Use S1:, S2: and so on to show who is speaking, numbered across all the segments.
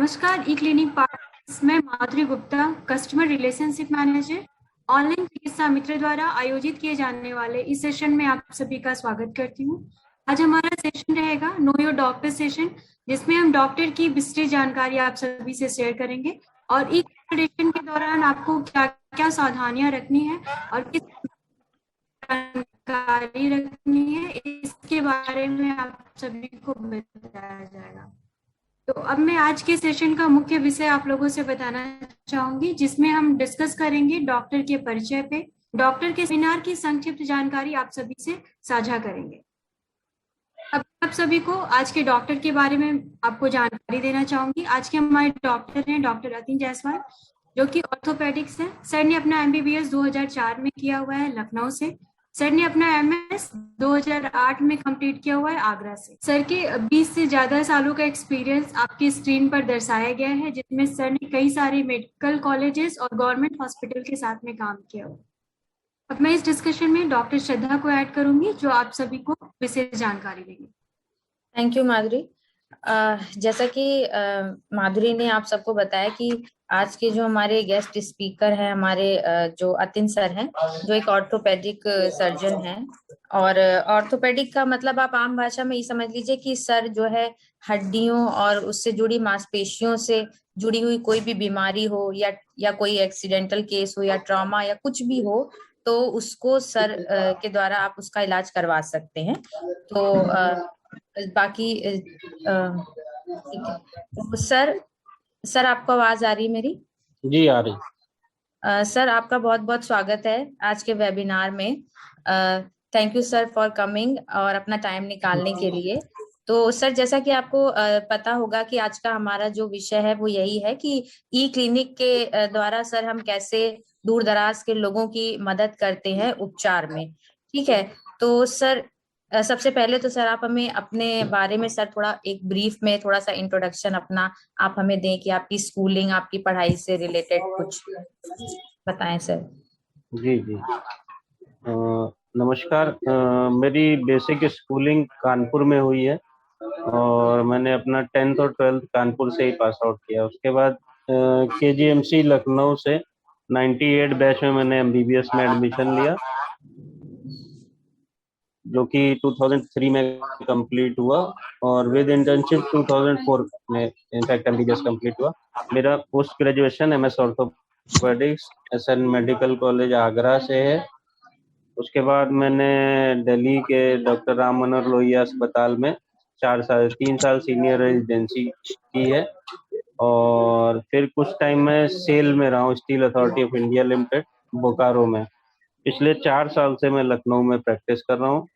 S1: नमस्कार, ई clinic parts में Madhuri Gupta, customer relationship manager, online चिकित्सा मित्र द्वारा आयोजित किए जाने वाले इस सेशन में आप सभी का स्वागत करती हूँ। आज हमारा सेशन रहेगा नो योर डॉक्टर सेशन, जिसमें हम डॉक्टर की विस्तृत जानकारी आप सभी से शेयर करेंगे और ई कंसल्टेशन के दौरान आपको क्या क्या सावधानियां रखनी है और किस जानकारी रखनी है, इसके बारे में आप सभी को बताया जाएगा। तो अब मैं आज के सेशन का मुख्य विषय आप लोगों से बताना चाहूंगी, जिसमें हम डिस्कस करेंगे डॉक्टर के परिचय पे, डॉक्टर के सेमिनार की संक्षिप्त जानकारी आप सभी से साझा करेंगे। अब आप सभी को आज के डॉक्टर के बारे में आपको जानकारी देना चाहूंगी। आज के हमारे डॉक्टर हैं डॉक्टर अतिन जायसवाल, जो कि ऑर्थोपेडिक्स है। सर ने अपना एमबीबीएस 2004 में किया हुआ है लखनऊ से। सर ने अपना एमएस 2008 में कंप्लीट किया हुआ है आगरा से। सर के 20 से ज्यादा सालों का एक्सपीरियंस आपकी स्क्रीन पर दर्शाया गया है, जिसमें सर ने कई सारे मेडिकल कॉलेजेस और गवर्नमेंट हॉस्पिटल के साथ में काम किया हुआ। अब मैं इस डिस्कशन में डॉक्टर श्रद्धा को ऐड करूंगी, जो आप सभी को विशेष जानकारी देंगे।
S2: थैंक यू माधुरी। जैसा कि माधुरी ने आप सबको बताया कि आज के जो हमारे गेस्ट स्पीकर हैं, हमारे जो अतिन सर हैं, जो एक ऑर्थोपेडिक सर्जन हैं। और ऑर्थोपेडिक का मतलब आप आम भाषा में ये समझ लीजिए कि सर जो है हड्डियों और उससे जुड़ी मांसपेशियों से जुड़ी हुई कोई भी बीमारी हो या कोई एक्सीडेंटल केस हो या ट्रॉमा या कुछ भी हो, तो उसको सर के द्वारा आप उसका इलाज करवा सकते हैं। तो बाकी ठीक है। तो सर आपको आवाज आ रही है मेरी?
S3: जी आ रही।
S2: सर आपका बहुत बहुत स्वागत है आज के वेबिनार में। Thank you sir for coming और अपना टाइम निकालने के लिए। तो सर जैसा कि आपको पता होगा कि आज का हमारा जो विषय है वो यही है कि ई क्लिनिक के द्वारा सर हम कैसे दूर दराज के लोगों की मदद करते हैं उपचार में। ठीक है। तो सर सबसे पहले तो सर आप हमें अपने बारे में सर थोड़ा एक ब्रीफ में थोड़ा सा इंट्रोडक्शन अपना आप हमें दें कि आपकी स्कूलिंग, आपकी पढ़ाई से रिलेटेड कुछ बताएं सर।
S3: जी जी। नमस्कार। मेरी बेसिक स्कूलिंग कानपुर में हुई है और मैंने अपना 10th और 12th कानपुर से ही पास आउट किया। उसके बाद केजीएमसी लखनऊ से 98 बैच में मैंने एमबीबीएस में एडमिशन लिया, जो कि 2003 में कंप्लीट हुआ और विद इंटर्नशिप 2004 में इनफैक्ट एमबीबीएस कंप्लीट हुआ। मेरा post graduation MS orthopaedics SN medical college Agra से है। उसके बाद मैंने दिल्ली के डॉक्टर राम मनोहर लोहिया अस्पताल में 3 साल सीनियर रेजिडेंसी की है और फिर कुछ टाइम मैं सेल में रहा हूँ, steel authority of India limited Bokaro में। पिछले 4 साल से मैं लखनऊ में प्रैक्टिस कर रहा हूँ।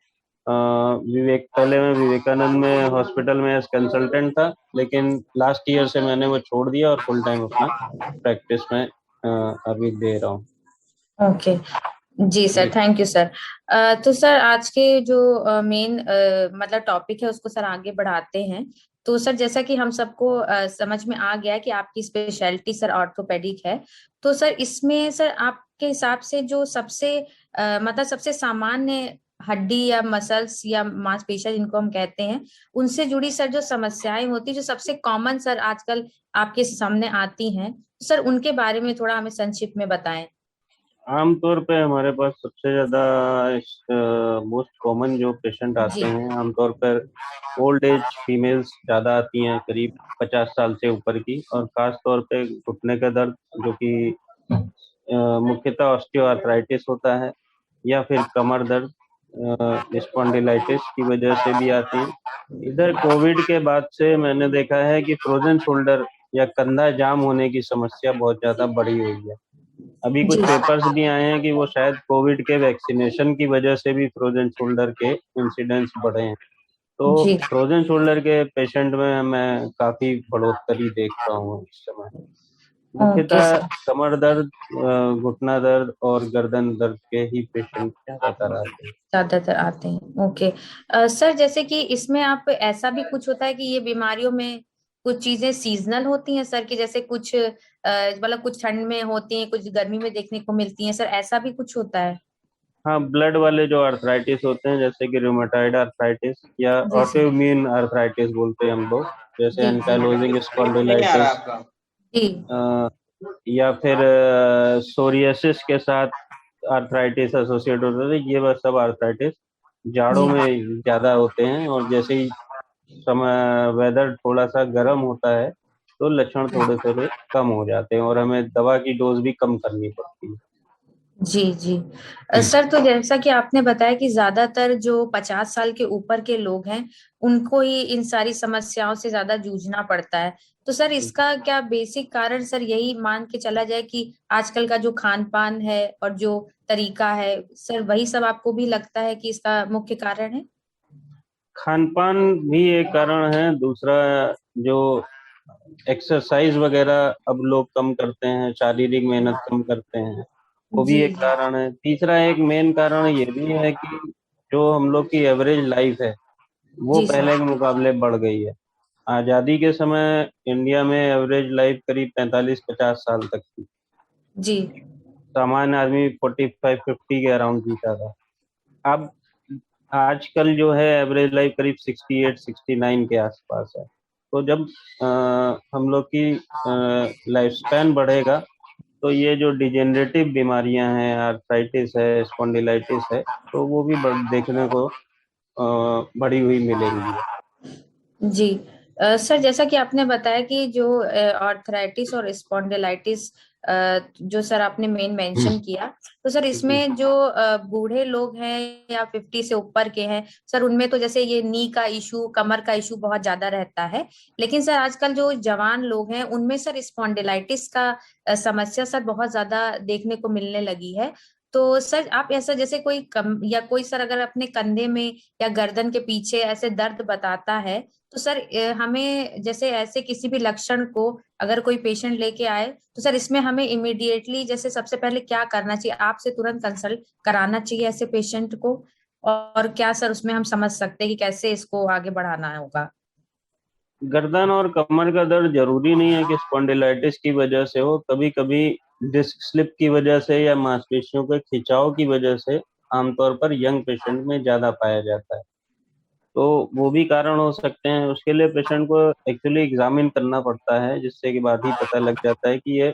S3: पहले मैं विवेकानंद में हॉस्पिटल में एज कंसल्टेंट था, लेकिन लास्ट ईयर से मैंने वो छोड़ दिया और फुल टाइम अपना प्रैक्टिस में अभी दे रहा हूँ।
S2: ओके जी सर, थैंक यू सर। तो सर आज के जो मेन मतलब टॉपिक है उसको सर आगे बढ़ाते हैं। तो सर जैसा कि हम सबको समझ में आ गया है कि आपकी स्पेशलिटी सर ऑर्थोपेडिक है। तो सर इसमें सर आपके हिसाब से जो सबसे मतलब सबसे सामान्य हड्डी या मसल्स या मांसपेशियां जिनको हम कहते हैं, उनसे जुड़ी सर जो समस्याएं होती है, जो सबसे कॉमन सर आजकल आपके सामने आती हैं, सर उनके बारे में थोड़ा हमें संक्षिप्त में बताएं।
S3: आमतौर पे हमारे पास सबसे ज्यादा मोस्ट कॉमन जो पेशेंट आते हैं, आमतौर पर ओल्ड एज फीमेल्स ज्यादा आती हैं, करीब 50 साल से ऊपर की, और खास तौर पे घुटने का दर्द, जो कि मुख्यतः ऑस्टियोआर्थराइटिस होता है, या फिर कमर दर्द स्पॉन्डिलाइटिस की वजह से भी आती है। इधर कोविड के बाद से मैंने देखा है कि फ्रोजन शोल्डर या कंधा जाम होने की समस्या बहुत ज्यादा बढ़ी हुई है। अभी कुछ पेपर्स भी आए हैं कि वो शायद कोविड के वैक्सीनेशन की वजह से भी फ्रोजन शोल्डर के इंसिडेंट्स बढ़े हैं। तो फ्रोजन शोल्डर के पेशेंट में मैं काफी बढ़ोतरी देख रहा हूँ इस समय। मुख्यतः कमर दर्द, घुटना दर्द और गर्दन दर्द के ही पेशेंट ज्यादातर
S2: आते हैं। ओके सर, जैसे कि इसमें आप ऐसा भी कुछ होता है कि ये बीमारियों में कुछ चीजें सीजनल होती हैं सर, की जैसे कुछ मतलब कुछ ठंड में होती हैं, कुछ गर्मी में देखने को मिलती हैं सर, ऐसा भी कुछ होता है?
S3: हाँ, ब्लड वाले जो आर्थराइटिस होते हैं, जैसे कि रूमेटॉइड आर्थराइटिस या ऑटोइम्यून आर्थराइटिस बोलते हैं हम लोग, जैसे
S2: जी
S3: एंकाइलोजिंग
S4: नहीं आ रहा
S3: स्पॉन्डिलाइटिस,
S4: आपका।
S2: जी
S3: या फिर सोरियासिस के साथ आर्थराइटिस एसोसिएट होता है। ये बस सब आर्थराइटिस जाड़ों
S2: जी
S3: में ज्यादा होते हैं, और जैसे ही समय वेदर थोड़ा सा गर्म होता है तो लक्षण थोड़े थोड़े कम हो जाते हैं और हमें दवा की डोज भी कम करनी पड़ती है।
S2: जी जी सर, तो जैसा कि आपने बताया कि ज्यादातर जो 50 साल के ऊपर के लोग हैं उनको ही इन सारी समस्याओं से ज्यादा जूझना पड़ता है। तो सर इसका क्या बेसिक कारण सर यही मान के चला जाए कि आजकल का जो खान पान है और जो तरीका है, सर वही सब आपको भी लगता है कि इसका मुख्य कारण है?
S3: खान पान भी एक कारण है, दूसरा जो एक्सरसाइज वगैरह अब लोग कम करते हैं, शारीरिक मेहनत कम करते हैं, वो भी
S2: जी
S3: एक कारण है। तीसरा एक मेन कारण ये भी है कि जो हम लोग की एवरेज लाइफ है वो
S2: जी
S3: पहले
S2: सर।
S3: के मुकाबले बढ़ गई है। आजादी के समय इंडिया में एवरेज लाइफ करीब 45-50 साल तक थी।
S2: जी
S3: सामान्य आदमी 45-50 के अराउंड जीता था। अब आजकल जो है एवरेज लाइफ करीब 68-69 के आसपास है। तो जब हम लोग की लाइफ स्पैन बढ़ेगा तो ये जो डिजेनरेटिव बीमारियां हैं, आर्थराइटिस है, स्पॉन्डिलाइटिस है, तो वो भी देखने को बढ़ी हुई मिलेंगी।
S2: जी सर, जैसा कि आपने बताया कि जो आर्थराइटिस और स्पॉन्डिलाइटिस जो सर आपने मेंशन किया, तो सर
S3: जी।
S2: इसमें जो बूढ़े लोग हैं या 50 से ऊपर के हैं सर, उनमें तो जैसे ये नी का इशू, कमर का इशू बहुत ज्यादा रहता है। लेकिन सर आजकल जो जवान लोग हैं उनमें सर स्पॉन्डिलाइटिस का समस्या सर बहुत ज्यादा देखने को मिलने लगी है। तो सर आप ऐसा जैसे कोई कम या कोई सर अगर अपने कंधे में या गर्दन के पीछे ऐसे दर्द बताता है, तो सर हमें जैसे ऐसे किसी भी लक्षण को अगर कोई पेशेंट लेके आए तो सर इसमें हमें इमीडिएटली जैसे सबसे पहले क्या करना चाहिए? आपसे तुरंत कंसल्ट कराना चाहिए ऐसे पेशेंट को? और क्या सर उसमें हम समझ सकते हैं कि कैसे इसको आगे बढ़ाना होगा?
S3: गर्दन और कमर का दर्द जरूरी नहीं है कि स्पॉन्डिलाइटिस की वजह से हो। कभी कभी डिस्क स्लिप की वजह से या मांसपेशियों के खिंचाव की वजह से आमतौर पर यंग पेशेंट में ज्यादा पाया जाता है। तो वो भी कारण हो सकते हैं। उसके लिए पेशेंट को एक्चुअली एग्जामिन करना पड़ता है, जिससे के बाद ही पता लग जाता है कि ये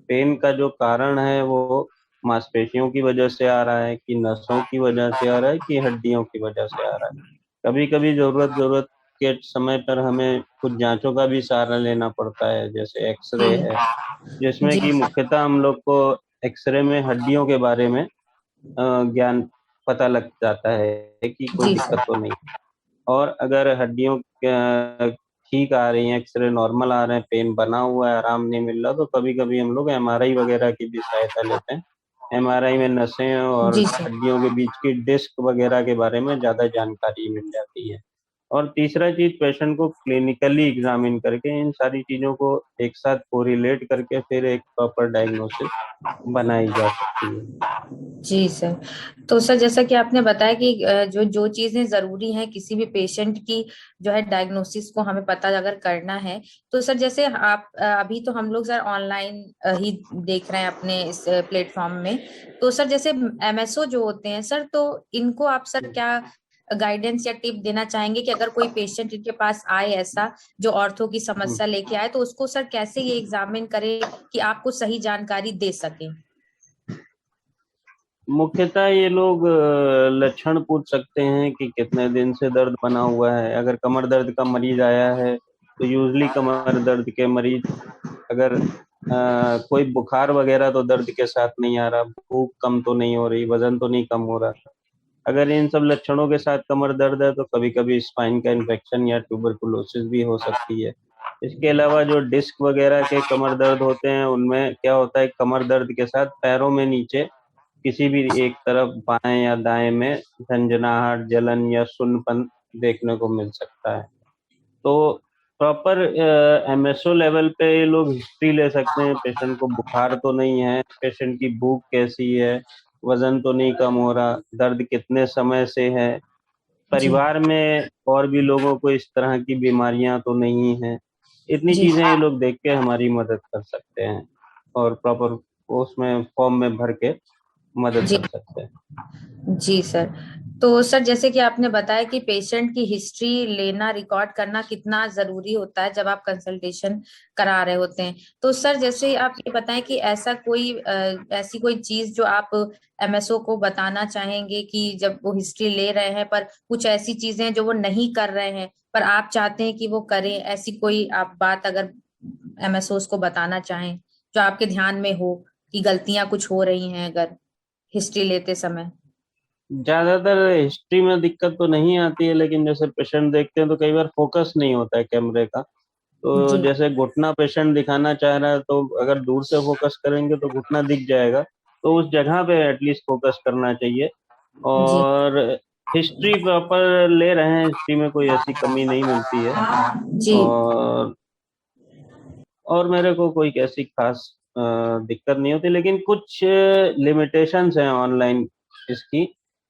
S3: पेन का जो कारण है वो मांसपेशियों की वजह से आ रहा है, कि नसों की वजह से आ रहा है, कि हड्डियों की वजह से आ रहा है। कभी कभी जरूरत के समय पर हमें कुछ जांचों का भी सहारा लेना पड़ता है, जैसे एक्सरे है, जिसमें
S2: जी
S3: कि मुख्यतः हम लोग को एक्सरे में हड्डियों के बारे में ज्ञान पता लग जाता है कि कोई
S2: जी
S3: दिक्कत
S2: सर।
S3: तो नहीं। और अगर हड्डियों ठीक आ रही हैं, एक्सरे नॉर्मल आ रहे हैं, पेन बना हुआ है, आराम नहीं मिल रहा, तो कभी कभी हम लोग एमआरआई वगैरह की भी सहायता लेते हैं। एमआरआई में नसें और
S2: जी सर।
S3: हड्डियों के बीच की डिस्क वगैरह के बारे में ज्यादा जानकारी मिल जाती है। और तीसरा चीज, पेशेंट को क्लिनिकली एग्जामिन करके इन सारी चीजों को एक साथ कोरिलेट करके फिर एक प्रॉपर डायग्नोसिस बनाई जा सकती है।
S2: जी सर, तो सर जैसा कि आपने बताया कि जो जो चीजें जरूरी हैं किसी भी पेशेंट की जो है डायग्नोसिस को हमें पता अगर करना है, तो सर जैसे आप अभी तो हम लोग सर ऑनलाइन ही देख रहे हैं अपने इस प्लेटफॉर्म में। तो सर जैसे एमएसओ जो होते हैं सर, तो इनको आप सर क्या गाइडेंस या टिप देना चाहेंगे कि अगर कोई पेशेंट इनके पास आए ऐसा जो ऑर्थो की समस्या लेके आए, तो उसको सर कैसे ये एग्जामिन करे कि आपको सही जानकारी दे सके?
S3: मुख्यतः ये लोग लक्षण पूछ सकते हैं कि कितने दिन से दर्द बना हुआ है। अगर कमर दर्द का मरीज आया है तो यूजली कमर दर्द के मरीज, अगर कोई बुखार वगैरह तो दर्द के साथ नहीं आ रहा, भूख कम तो नहीं हो रही, वजन तो नहीं कम हो रहा, अगर इन सब लक्षणों के साथ कमर दर्द है तो कभी कभी स्पाइन का इन्फेक्शन या ट्यूबरकुलोसिस भी हो सकती है। इसके अलावा जो डिस्क वगैरह के कमर दर्द होते हैं उनमें क्या होता है, कमर दर्द के साथ पैरों में नीचे किसी भी एक तरफ बाएं या दाएं में झंझनाहट, जलन या सुन्नपन देखने को मिल सकता है। तो प्रॉपर एमएसओ लेवल पे ये लोग हिस्ट्री ले सकते हैं, पेशेंट को बुखार तो नहीं है, पेशेंट की भूख कैसी है, वजन तो नहीं कम हो रहा, दर्द कितने समय से है,
S2: जी
S3: परिवार में और भी लोगों को इस तरह की बीमारियां तो नहीं है। इतनी
S2: जी
S3: चीजें ये लोग देख के हमारी मदद कर सकते हैं और प्रॉपर उसमें फॉर्म में भर के मदद
S2: जी
S3: कर सकते हैं।
S2: जी सर, तो सर जैसे कि आपने बताया कि पेशेंट की हिस्ट्री लेना, रिकॉर्ड करना कितना जरूरी होता है जब आप कंसल्टेशन करा रहे होते हैं, तो सर जैसे आप ये बताएं कि ऐसा कोई ऐसी कोई चीज जो आप एमएसओ को बताना चाहेंगे कि जब वो हिस्ट्री ले रहे हैं पर कुछ ऐसी चीजें हैं जो वो नहीं कर रहे हैं पर आप चाहते हैं कि वो करें, ऐसी कोई आप बात अगर एमएसओ को बताना चाहें जो आपके ध्यान में हो कि गलतियां कुछ हो रही हैं अगर हिस्ट्री लेते समय।
S3: ज्यादातर हिस्ट्री में दिक्कत तो नहीं आती है, लेकिन जैसे पेशेंट देखते हैं तो कई बार फोकस नहीं होता है कैमरे का। तो
S2: जी
S3: जैसे घुटना पेशेंट दिखाना चाह रहा है तो अगर दूर से फोकस करेंगे तो घुटना दिख जाएगा, तो उस जगह पे एटलीस्ट फोकस करना चाहिए।
S2: जी
S3: और हिस्ट्री प्रॉपर ले रहे हैं, हिस्ट्री में कोई ऐसी कमी नहीं मिलती है।
S2: जी
S3: और मेरे को कोई ऐसी खास दिक्कत नहीं होती, लेकिन कुछ लिमिटेशंस हैं ऑनलाइन इसकी,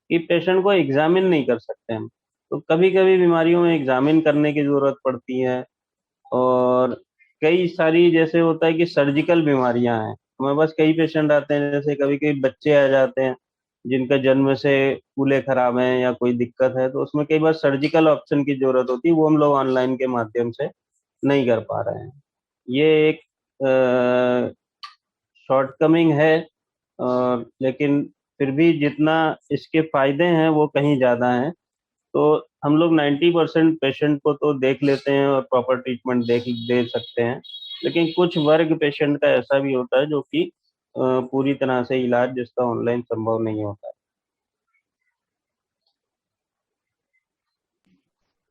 S3: कि पेशेंट को एग्जामिन नहीं कर सकते हम। तो कभी कभी बीमारियों में एग्जामिन करने की जरूरत पड़ती है। और कई सारी जैसे होता है कि सर्जिकल बीमारियां हैं, हमारे पास कई पेशेंट आते हैं, जैसे कभी कभी बच्चे आ जाते हैं जिनका जन्म से कूल्हे खराब हैं या कोई दिक्कत है, तो उसमें कई बार सर्जिकल ऑप्शन की जरूरत होती है, वो हम लोग ऑनलाइन के माध्यम से नहीं कर पा रहे हैं। ये एक शॉर्टकमिंग है। लेकिन फिर भी जितना इसके फायदे हैं वो कहीं ज्यादा हैं। तो हम लोग 90% पेशेंट को तो देख लेते हैं और प्रॉपर ट्रीटमेंट दे सकते हैं, लेकिन कुछ वर्ग पेशेंट का ऐसा भी होता है जो कि पूरी तरह से इलाज जिसका ऑनलाइन संभव नहीं होता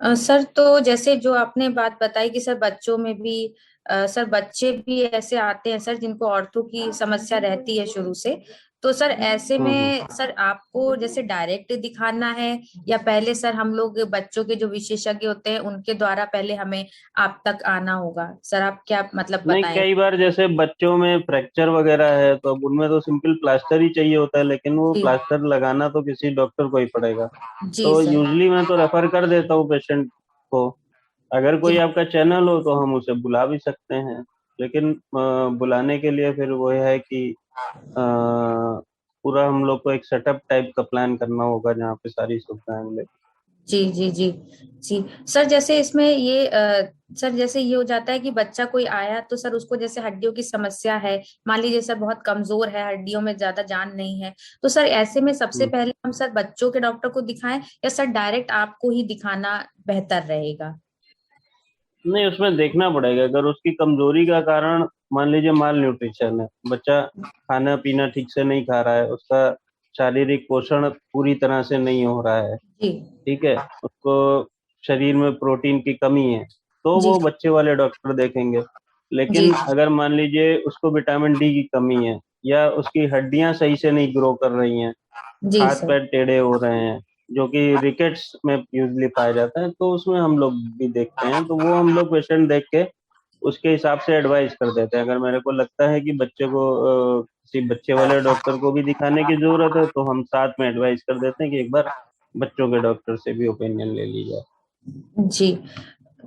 S3: है।
S2: सर तो जैसे जो आपने बात बताई कि सर बच्चों में भी सर बच्चे भी ऐसे आते हैं सर जिनको ऑर्थो की समस्या रहती है शुरू से, तो सर ऐसे
S3: हम्म।
S2: में सर आपको जैसे डायरेक्ट दिखाना है या पहले सर हम लोग बच्चों के जो विशेषज्ञ होते हैं उनके द्वारा पहले हमें आप तक आना होगा, सर आप क्या मतलब
S3: नहीं,
S2: बताएं।
S3: कई बार जैसे बच्चों में फ्रैक्चर वगैरह है तो अब उनमें तो सिंपल प्लास्टर ही चाहिए होता है, लेकिन वो
S2: जी
S3: प्लास्टर लगाना तो किसी डॉक्टर को ही पड़ेगा।
S2: जी
S3: तो
S2: सर।
S3: यूजली मैं तो रेफर कर देता हूँ पेशेंट को। अगर कोई
S2: जी
S3: आपका चैनल हो तो हम उसे बुला भी सकते हैं, लेकिन बुलाने के लिए फिर वो है कि पूरा हम लोग को एक सेटअप टाइप का प्लान करना होगा जहाँ पे सारी सुविधाएं मिले।
S2: जी जी जी जी सर जैसे इसमें ये सर जैसे ये हो जाता है कि बच्चा कोई आया तो सर उसको जैसे हड्डियों की समस्या है, मान लीजिए सर बहुत कमजोर है, हड्डियों में ज्यादा जान नहीं है, तो सर ऐसे में सबसे
S3: हम्म।
S2: पहले हम सर बच्चों के डॉक्टर को दिखाएं या सर डायरेक्ट आपको ही दिखाना बेहतर रहेगा।
S3: नहीं, उसमें देखना पड़ेगा। अगर उसकी कमजोरी का कारण मान लीजिए माल न्यूट्रिशन है, बच्चा खाना पीना ठीक से नहीं खा रहा है, उसका शारीरिक पोषण पूरी तरह से नहीं हो रहा है,
S2: जी
S3: ठीक है, उसको शरीर में प्रोटीन की कमी है, तो
S2: जी
S3: वो बच्चे वाले डॉक्टर देखेंगे।
S2: जी
S3: लेकिन अगर मान लीजिए उसको विटामिन डी की कमी है, या उसकी हड्डियां सही से नहीं ग्रो कर रही हैं,
S2: जी
S3: हाथ
S2: सर।
S3: पैर टेढ़े हो रहे हैं, जो कि रिकेट्स में यूजली पाया जाता है, तो उसमें हम लोग भी देखते हैं। तो वो हम लोग पेशेंट देख के उसके हिसाब से एडवाइस कर देते हैं। अगर मेरे को लगता है कि बच्चे को किसी बच्चे वाले डॉक्टर को भी दिखाने की जरूरत है, तो हम साथ में एडवाइस कर देते हैं कि एक बार बच्चों के डॉक्टर से भी ओपिनियन ले ली जाए।
S2: जी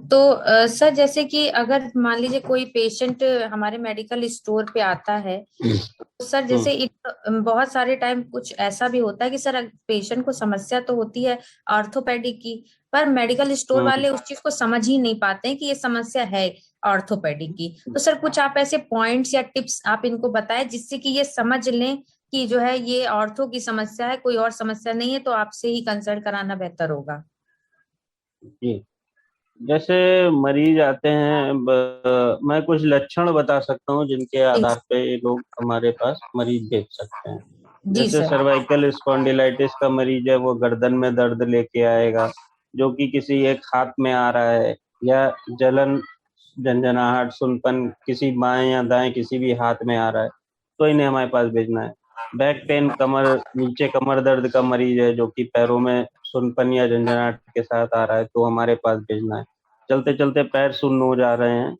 S2: तो सर जैसे कि अगर मान लीजिए कोई पेशेंट हमारे मेडिकल स्टोर पे आता है, सर
S3: हम्म।
S2: जैसे बहुत सारे टाइम कुछ ऐसा भी होता है कि सर पेशेंट को समस्या तो होती है ऑर्थोपेडिक की, पर मेडिकल स्टोर
S3: हम्म।
S2: वाले उस चीज को समझ ही नहीं पाते हैं कि ये समस्या है ऑर्थोपेडिक की, तो सर कुछ आप ऐसे पॉइंट्स या टिप्स आप इनको बताएं जिससे कि ये समझ लें कि जो है ये ऑर्थो की समस्या है, कोई और समस्या नहीं है, तो आपसे ही कंसल्ट कराना बेहतर होगा।
S3: जी, जैसे मरीज आते हैं, मैं कुछ लक्षण बता सकता हूँ जिनके
S2: जी
S3: आधार पे ये लोग हमारे पास मरीज भेज सकते हैं।
S2: जी
S3: जैसे
S2: सर।
S3: सर्वाइकल स्पॉन्डिलाइटिस का मरीज है, वो गर्दन में दर्द लेके आएगा जो कि किसी एक हाथ में आ रहा है, या जलन, झंझनाहट, सुनपन किसी बाएं या दाएं किसी भी हाथ में आ रहा है, तो इन्हें हमारे पास भेजना है। बैक पेन, कमर नीचे कमर दर्द का मरीज है जो कि पैरों में सुनपन या झंझनाहट के साथ आ रहा है, तो हमारे पास भेजना है। चलते चलते पैर सुन्न हो जा रहे हैं,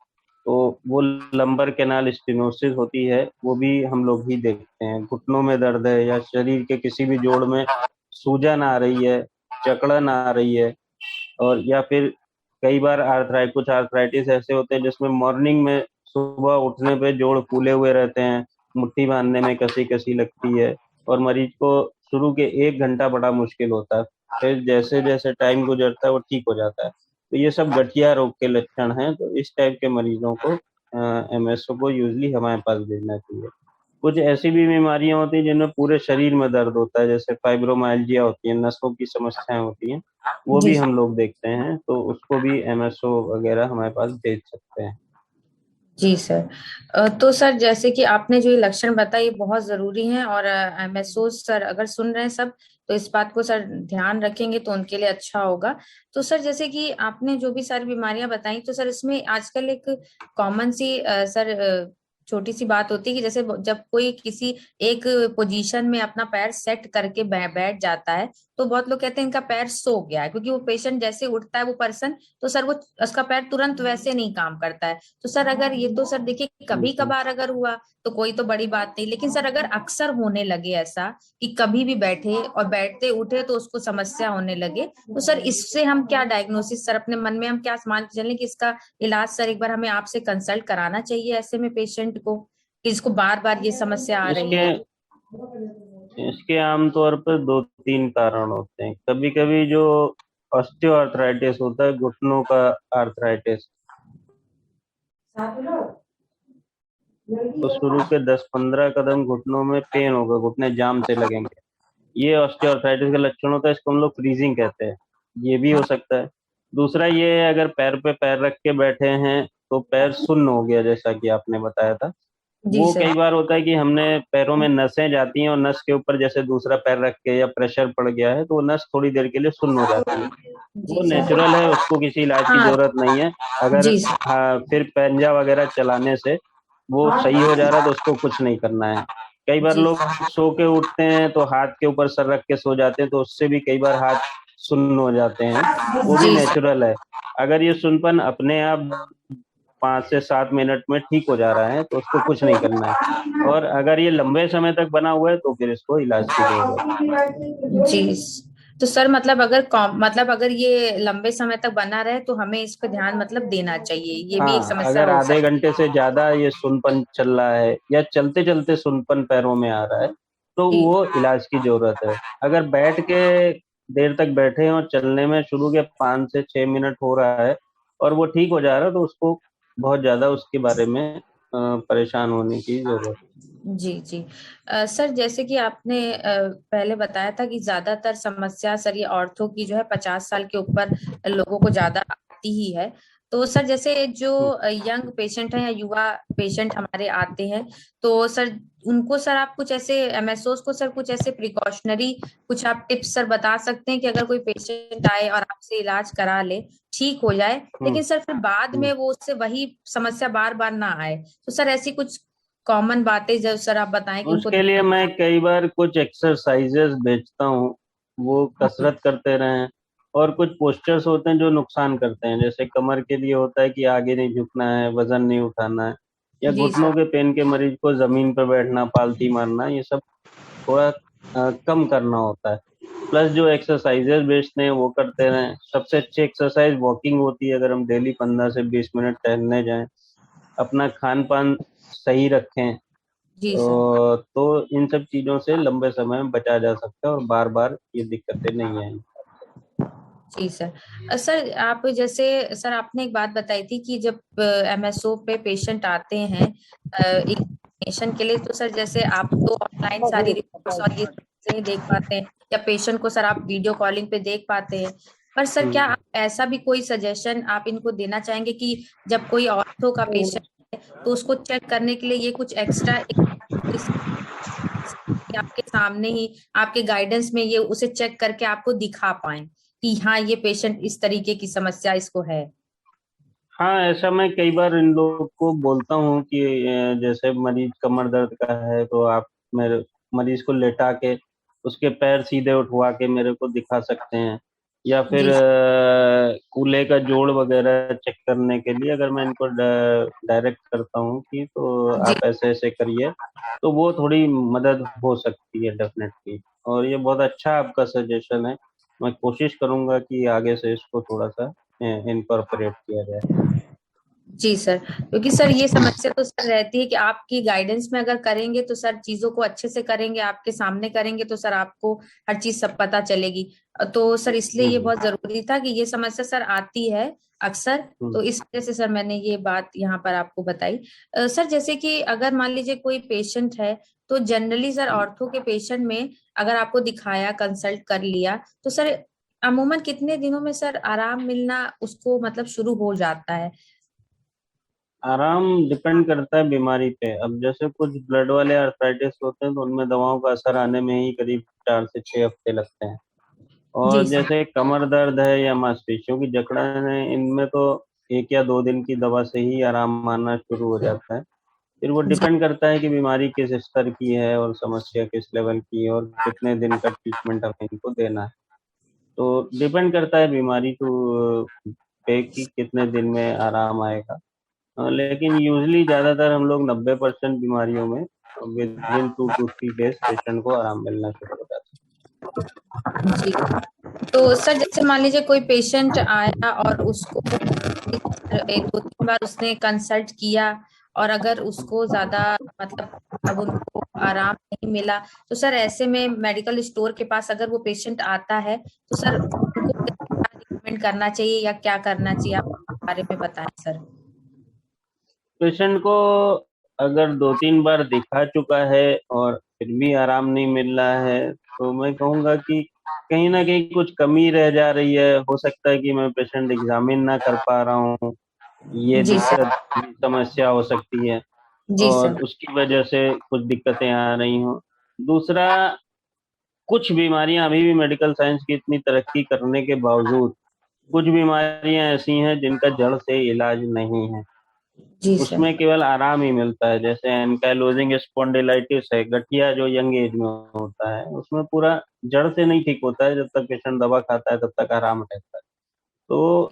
S3: तो वो लंबर कैनाल स्टेनोसिस होती है, वो भी हम लोग ही देखते हैं। घुटनों में दर्द है या शरीर के किसी भी जोड़ में सूजन आ रही है, जकड़न आ रही है, और या फिर कई बार कुछ आर्थराइटिस ऐसे होते हैं जिसमें मॉर्निंग में सुबह उठने पे जोड़ फूले हुए रहते हैं, मुट्ठी बांधने में कसी कसी लगती है, और मरीज को शुरू के 1 घंटा बड़ा मुश्किल होता है फिर जैसे जैसे टाइम गुजरता है वो ठीक हो जाता है। तो ये सब गठिया रोग के लक्षण हैं, तो इस टाइप के मरीजों को एमएसओ को यूजली हमारे पास भेजना चाहिए। कुछ ऐसी भी बीमारियां होती हैं जिनमें पूरे शरीर में दर्द होता है, जैसे फाइब्रोमाइल्जिया होती है, नसों की समस्याएं होती हैं, वो
S2: जी
S3: भी हम लोग देखते हैं, तो उसको भी एमएसओ वगैरह हमारे पास भेज सकते हैं।
S2: जी सर। तो सर जैसे कि आपने जो ये लक्षण बताए ये बहुत जरूरी हैं, और एमएसओ सर अगर सुन रहे हैं सब तो इस बात को सर ध्यान रखेंगे तो उनके लिए अच्छा होगा। तो सर जैसे कि आपने जो भी सारी बीमारियां बताई, तो सर इसमें आजकल एक कॉमन सी सर छोटी सी बात होती है कि जैसे जब कोई किसी एक पोजीशन में अपना पैर सेट करके बैठ जाता है, तो बहुत लोग कहते हैं इनका पैर सो गया है, क्योंकि वो पेशेंट जैसे उठता है वो पर्सन, तो सर वो उसका पैर तुरंत वैसे नहीं काम करता है। तो सर अगर ये तो सर देखिए कभी कभार अगर हुआ तो कोई तो बड़ी बात नहीं, लेकिन सर अगर अक्सर होने लगे ऐसा कि कभी भी बैठे और बैठते उठे तो उसको समस्या होने लगे, तो सर इससे हम क्या डायग्नोसिस सर अपने मन में हम क्या मान के चलें कि इसका इलाज सर एक बार हमें आपसे कंसल्ट कराना चाहिए ऐसे में पेशेंट को, कि इसको बार बार ये समस्या आ रही
S3: इसके
S2: है?
S3: इसके आमतौर पर दो तीन कारण होते हैं। कभी कभी जो ऑस्टियोआर्थराइटिस होता है, घुटनों का आर्थराइटिस, तो शुरू के 10-15 कदम घुटनों में पेन होगा, घुटने जाम से लगेंगे, ये ऑस्टियोआर्थराइटिस का लक्षण होता है। इसको हम लोग फ्रीजिंग कहते हैं, ये भी हो सकता है। दूसरा ये है, अगर पैर पे पैर रख के बैठे हैं तो पैर सुन्न हो गया, जैसा कि आपने बताया था।
S2: जी
S3: वो
S2: सर।
S3: कई बार होता है कि हमने पैरों में नसें जाती हैं और नस के ऊपर जैसे दूसरा पैर रख के या प्रेशर पड़ गया है, तो वो नस थोड़ी देर के लिए सुन्न हो जाती है। वो
S2: जी सर।
S3: नेचुरल है, उसको किसी इलाज की
S2: हाँ।
S3: जरूरत नहीं है। अगर
S2: जी सर।
S3: हाँ, फिर पंजा वगैरह चलाने से वो सही हो जा रहा है तो उसको कुछ नहीं करना है। कई बार
S2: जी
S3: लोग सो के उठते हैं तो हाथ के ऊपर सर रख के सो जाते हैं, तो उससे भी कई बार हाथ सुन्न हो जाते हैं, वो भी
S2: जी
S3: नेचुरल है। अगर ये सुनपन अपने आप 5 से 7 मिनट में ठीक हो जा रहा है तो उसको कुछ नहीं करना है। और अगर ये लंबे समय तक बना हुआ है तो फिर इसको इलाज की जरूरत है।
S2: जी। तो सर मतलब मतलब अगर ये लंबे समय तक बना रहे तो हमें इस पे ध्यान मतलब देना चाहिए, ये भी एक
S3: हाँ,
S2: समस्या
S3: अगर
S2: हो
S3: आधे
S2: सकती
S3: घंटे से ज्यादा ये सुनपन चल रहा है या चलते चलते सुनपन पैरों में आ रहा है तो
S2: है।
S3: वो इलाज की जरूरत है। अगर बैठ के देर तक बैठे हैं और चलने में शुरू के 5 से 6 मिनट हो रहा है और वो ठीक हो जा रहा है, तो उसको बहुत ज्यादा उसके बारे में परेशान होने की जरूरत
S2: जी जी। सर जैसे कि आपने पहले बताया था कि ज्यादातर समस्या सर ये ऑर्थो की जो है 50 साल के ऊपर लोगों को ज्यादा आती ही है। तो सर जैसे जो
S3: है।
S2: यंग पेशेंट हैं या युवा पेशेंट हमारे आते हैं, तो सर उनको सर आप कुछ ऐसे एमएसओस को सर कुछ ऐसे प्रिकॉशनरी कुछ आप टिप्स सर बता सकते हैं कि अगर कोई पेशेंट आए और आपसे इलाज करा ले, ठीक हो जाए,
S3: हम्म,
S2: लेकिन सर फिर बाद
S3: हम्म।
S2: में वो उससे वही समस्या बार बार ना आए, तो सर ऐसी कुछ कॉमन बातें जब सर आप बताएं कि उनको
S3: उसके लिए
S2: ध्यान।
S3: मैं कई बार कुछ एक्सरसाइजेस भेजता हूँ, वो कसरत करते रहें। और कुछ पोस्चर्स होते हैं जो नुकसान करते हैं, जैसे कमर के लिए होता है कि आगे नहीं झुकना है, वजन नहीं उठाना है, या
S2: जी
S3: घुटनों
S2: सर।
S3: के पेन के मरीज को जमीन पर बैठना, पालथी मारना, ये सब थोड़ा कम करना होता है। प्लस जो एक्सरसाइजेस भेजते हैं वो करते रहें। सबसे अच्छी एक्सरसाइज वॉकिंग होती है। अगर हम डेली 15 से 20 मिनट टहलने जाएं, अपना खान पान सही रखें,
S2: जी सर।
S3: तो इन सब चीजों से लंबे समय में बचा जा सकता है और बार बार ये दिक्कतें नहीं आएंगी।
S2: जी सर। सर आप जैसे सर आपने एक बात बताई थी कि जब एमएसओ पे पेशेंट आते हैं एग्जामिनेशन के लिए, तो सर जैसे आप तो ऑनलाइन सारी रिपोर्ट्स और ये सब नहीं देख पाते हैं, या पेशेंट को सर आप वीडियो कॉलिंग पे देख पाते हैं, पर सर क्या
S3: हम्म।
S2: आप ऐसा भी कोई सजेशन आप इनको देना चाहेंगे कि जब कोई ऑर्थो का पेशेंट है तो उसको चेक करने के लिए ये कुछ एक्स्ट्रा आपके सामने ही आपके गाइडेंस में ये उसे चेक करके आपको दिखा पाए कि हाँ ये पेशेंट इस तरीके की समस्या इसको है?
S3: हाँ, ऐसा मैं कई बार इन लोग को बोलता हूँ कि जैसे मरीज कमर दर्द का है तो आप मेरे मरीज को लेटा के उसके पैर सीधे उठवा के मेरे को दिखा सकते हैं। या फिर
S2: जी
S3: कूल्हे का जोड़ वगैरह चेक करने के लिए अगर मैं इनको डायरेक्ट करता हूँ कि तो
S2: जी।
S3: आप ऐसे ऐसे करिए, तो वो थोड़ी मदद हो सकती है डेफिनेटली। और ये बहुत अच्छा आपका सजेशन है। मैं कोशिश करूंगा कि आगे से इसको थोड़ा सा इनकॉर्पोरेट किया जाए।
S2: जी सर, क्योंकि सर ये समस्या तो सर रहती है कि आपकी गाइडेंस में अगर करेंगे तो सर चीजों को अच्छे से करेंगे, आपके सामने करेंगे तो सर आपको हर चीज सब पता चलेगी। तो सर इसलिए ये
S3: हम्म
S2: बहुत जरूरी था कि ये समस्या सर आती है अक्सर।
S3: हम्म
S2: तो इस वजह से सर मैंने ये बात यहाँ पर आपको बताई। सर जैसे कि अगर मान लीजिए कोई पेशेंट है, तो जनरली सर ऑर्थो के पेशेंट में अगर आपको दिखाया, कंसल्ट कर लिया, तो सर अमूमन कितने दिनों में सर आराम मिलना उसको मतलब शुरू हो जाता है?
S3: आराम डिपेंड करता है बीमारी पे। अब जैसे कुछ ब्लड वाले आर्थराइटिस होते हैं तो उनमें दवाओं का असर आने में ही करीब 4 से 6 हफ्ते लगते हैं।
S2: जी
S3: और
S2: सर।
S3: जैसे कमर दर्द है या मांसपेशियों की जकड़न है, इनमें तो 1 या 2 दिन की दवा से ही आराम आना शुरू हो जाता है। फिर वो
S2: जी
S3: डिपेंड करता है कि बीमारी किस स्तर की है और समस्या किस लेवल की है और कितने दिन का ट्रीटमेंट हमें इनको देना है। तो डिपेंड करता है बीमारी पे कि कितने दिन में आराम आएगा। लेकिन यूजली ज्यादातर हम लोग 90% बीमारियों में with in 2 to 3 days patient को आराम मिलना शुरू हो जाता
S2: जी। तो सर जैसे मान लीजिए कोई पेशेंट आया और उसको एक दो तीन बार उसने कंसल्ट किया, और अगर उसको ज्यादा मतलब अब उनको आराम नहीं मिला, तो सर ऐसे में मेडिकल स्टोर के पास अगर वो पेशेंट आता है तो सर उनको क्या ट्रीटमेंट करना चाहिए या क्या करना चाहिए, आप इसके बारे में बताएं सर।
S3: है। पेशेंट को अगर 2 3 बार दिखा चुका है और फिर भी आराम नहीं मिल रहा है तो मैं कहूँगा कि कहीं ना कहीं कुछ कमी रह जा रही है। हो सकता है कि मैं पेशेंट एग्जामिन ना कर पा रहा हूँ, ये
S2: जी सर।
S3: दिक्कत समस्या हो सकती है
S2: जी
S3: और
S2: सर।
S3: उसकी वजह से कुछ दिक्कतें आ रही हों। दूसरा, कुछ बीमारियां अभी भी मेडिकल साइंस की इतनी तरक्की करने के बावजूद कुछ बीमारियां ऐसी हैं जिनका जड़ से इलाज नहीं है,
S2: जी सर।
S3: उसमें केवल आराम ही मिलता है। जैसे एनकाइलोजिंग स्पॉन्डिलाइटिस है, गठिया जो यंग एज में होता है, उसमें पूरा जड़ से नहीं ठीक होता है। जब तक पेशेंट दवा खाता है तब तक आराम रहता है। तो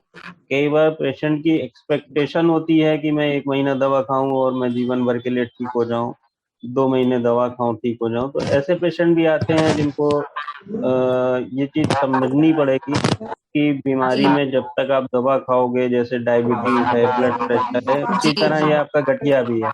S3: कई बार पेशेंट की एक्सपेक्टेशन होती है कि मैं 1 महीना दवा खाऊं और मैं जीवन भर के लिए ठीक हो जाऊं, 2 महीने दवा खाऊं ठीक हो जाऊं। तो ऐसे पेशेंट भी आते हैं जिनको ये चीज समझनी पड़ेगी कि बीमारी
S2: जी।
S3: में जब तक आप दवा खाओगे, जैसे डायबिटीज है, ब्लड प्रेशर है, उसी
S2: जी।
S3: तरह ये आपका गठिया भी है।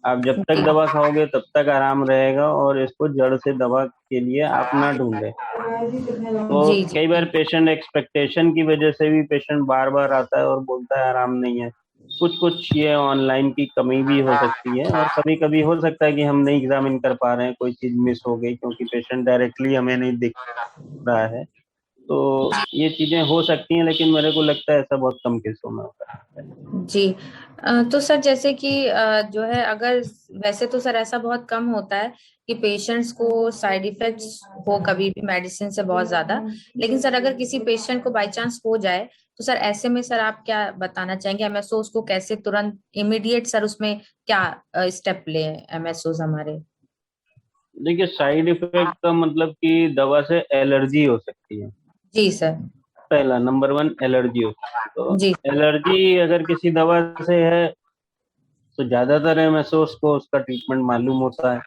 S3: आप जब तक
S2: जी।
S3: दवा खाओगे तब तक आराम रहेगा और इसको जड़ से दवा के लिए आप ना ढूंढें। तो
S2: जी।
S3: कई बार
S2: जी।
S3: पेशेंट एक्सपेक्टेशन की वजह से भी पेशेंट बार बार आता है और बोलता है आराम नहीं है। कुछ कुछ ये ऑनलाइन की कमी भी हो सकती है और कभी कभी हो सकता है कि हम नहीं एग्जामिन कर पा रहे हैं, कोई चीज मिस हो गई क्योंकि पेशेंट डायरेक्टली हमें नहीं दिख रहा है। तो ये चीजें हो सकती हैं, लेकिन मेरे को लगता है ऐसा बहुत कम केसों में होता है।
S2: जी। तो सर जैसे कि जो है, अगर वैसे तो सर ऐसा बहुत कम होता है कि पेशेंट्स को साइड इफेक्ट्स हो कभी भी मेडिसिन से बहुत ज्यादा, लेकिन सर अगर किसी पेशेंट को बाय चांस हो जाए, तो सर ऐसे में सर आप क्या बताना चाहेंगे? एमएसओ उसको कैसे तुरंत इमीडिएट सर उसमें क्या स्टेप ले एमएसओ हमारे?
S3: देखिए, साइड इफेक्ट का मतलब कि दवा से एलर्जी हो सकती है।
S2: जी सर।
S3: पहला नंबर 1 एलर्जी हो सकती है। तो
S2: जी।
S3: एलर्जी अगर किसी दवा से है तो ज्यादातर एमएसओस को उसका ट्रीटमेंट मालूम होता है।